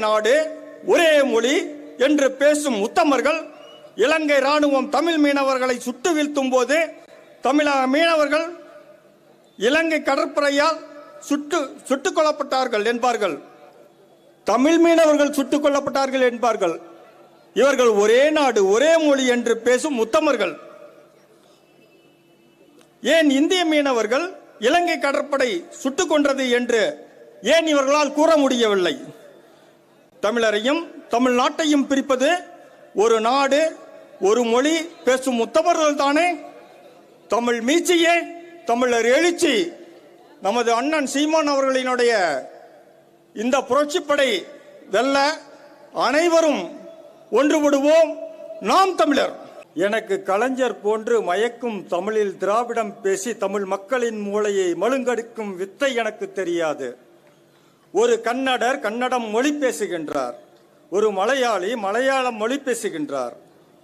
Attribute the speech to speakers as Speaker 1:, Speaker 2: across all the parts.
Speaker 1: நாடு ஒரே மொழி என்று பேசும் உத்தமர்கள் இலங்கை ராணுவம் தமிழ் மீனவர்களை சுட்டு வீழ்த்தும் போது தமிழக மீனவர்கள் இலங்கை கடற்படையால் சுட்டுக் கொல்லப்பட்டார்கள் என்பார்கள். தமிழ் மீனவர்கள் சுட்டுக் கொல்லப்பட்டார்கள் என்பார்கள். இவர்கள் ஒரே நாடு ஒரே மொழி என்று பேசும் உத்தமர்கள். ஏன் இந்திய மீனவர்கள் இலங்கை கடற்படை சுட்டுக் கொன்றது என்று ஏன் இவர்களால் கூற முடியவில்லை? தமிழரையும் தமிழ்நாட்டையும் பிரிப்பது ஒரு நாடு ஒரு மொழி பேசும் உத்தமர்கள் தானே. தமிழ் மீட்சியே தமிழர் எழுச்சி நமது அண்ணன் சீமான் அவர்களினுடைய இந்த புரட்சிப்படை வெல்ல அனைவரும் ஒன்றுபடுவோம். நாம் தமிழர். எனக்கு கலைஞர் போன்று மயக்கும் தமிழில் திராவிடம் பேசி தமிழ் மக்களின் மூளையை மழுங்கடிக்கும் வித்தை எனக்கு தெரியாது. ஒரு கன்னடர் கன்னடம் மொழி பேசுகின்றார், ஒரு மலையாளி மலையாளம் மொழி பேசுகின்றார்,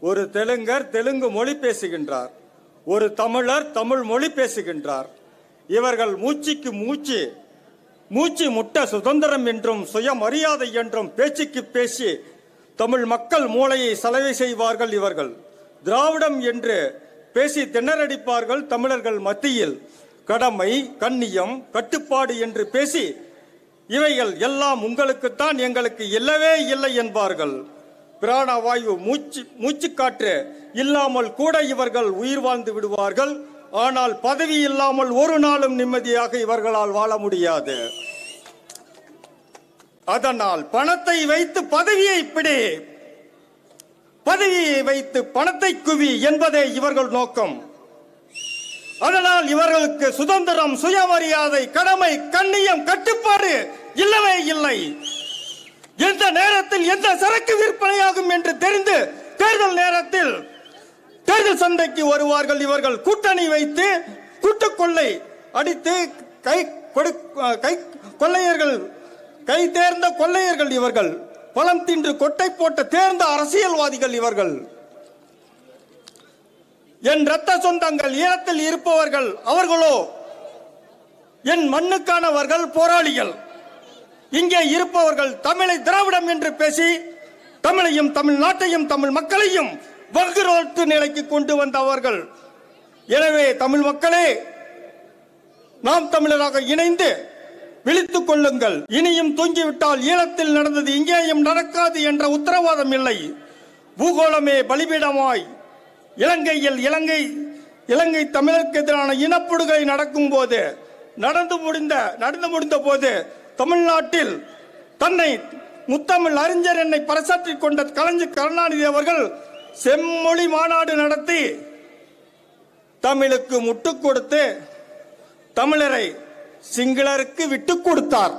Speaker 1: ஒரு தெலுங்கர் தெலுங்கு மொழி பேசுகின்றார், ஒரு தமிழர் தமிழ் மொழி பேசுகின்றார். இவர்கள் மூச்சுக்கு மூச்சு முட்ட சுதந்திரம் என்றும் சுயமரியாதை என்றும் பேச்சுக்கு பேசி தமிழ் மக்கள் மூளையை சலவை செய்வார்கள். இவர்கள் திராவிடம் என்று பேசி திணறடிப்பார்கள். தமிழர்கள் மத்தியில் கடமை கண்ணியம் கட்டுப்பாடு என்று பேசி இவைகள் எல்லாம் உங்களுக்குத்தான் எங்களுக்கு இல்லவே இல்லை என்பார்கள். பிராணவாயு மூச்சு காற்று இல்லாமல் கூட இவர்கள் உயிர் வாழ்ந்து விடுவார்கள். ஆனால் பதவி இல்லாமல் ஒரு நாளும் நிம்மதியாக இவர்களால் வாழ முடியாது. அதனால் பணத்தை வைத்து பதவியை பிடி, பதவியை வைத்து பணத்தை குவி என்பதே இவர்கள் நோக்கம். அதனால் இவர்களுக்கு சுதந்திரம் சுயமரியாதை கடமை கண்ணியம் கட்டுப்பாடு இல்லவே இல்லை. எந்த நேரத்தில் எந்த சரக்கு விற்பனையாகும் என்று தெரிந்து தேர்தல் நேரத்தில் தேர்தல் சந்தைக்கு வருவார்கள். இவர்கள் கூட்டணி வைத்து கூட்டுக்கொள்ளை அடித்து கொள்ளையர்கள் கை தேர்ந்த கொள்ளையர்கள் இவர்கள். பலம் தின்று கொட்டை போட்ட தேர்ந்த அரசியல்வாதிகள் இவர்கள். என் இரத்த சொந்தங்கள் ஈழத்தில் இருப்பவர்கள் அவர்களோ என் மண்ணுக்கானவர்கள் போராளிகள். இங்கே இருப்பவர்கள் தமிழை திராவிடம் என்று பேசி தமிழையும் தமிழ்நாட்டையும் தமிழ் மக்களையும் வங்குரோத்து நிலைக்கு கொண்டு வந்தவர்கள். எனவே தமிழ் மக்களே, நாம் தமிழராக இணைந்து விழித்துக் கொள்ளுங்கள். இனியும் தூங்கிவிட்டால் ஈழத்தில் நடந்தது இங்கேயும் நடக்காது என்ற உத்தரவாதம் இல்லை. பூகோளமே பலிபீடமாய் இலங்கை தமிழருக்கு எதிரான இனப்படுகொலை நடந்து முடிந்த போது தமிழ்நாட்டில் தன்னை முத்தமிழ் அறிஞர் என்னை பறைசாற்றிக் கொண்ட கலைஞர் கருணாநிதி அவர்கள் செம்மொழி மாநாடு நடத்தி தமிழுக்கு முட்டுக் கொடுத்து தமிழரை சிங்களருக்கு விட்டுக் கொடுத்தார்.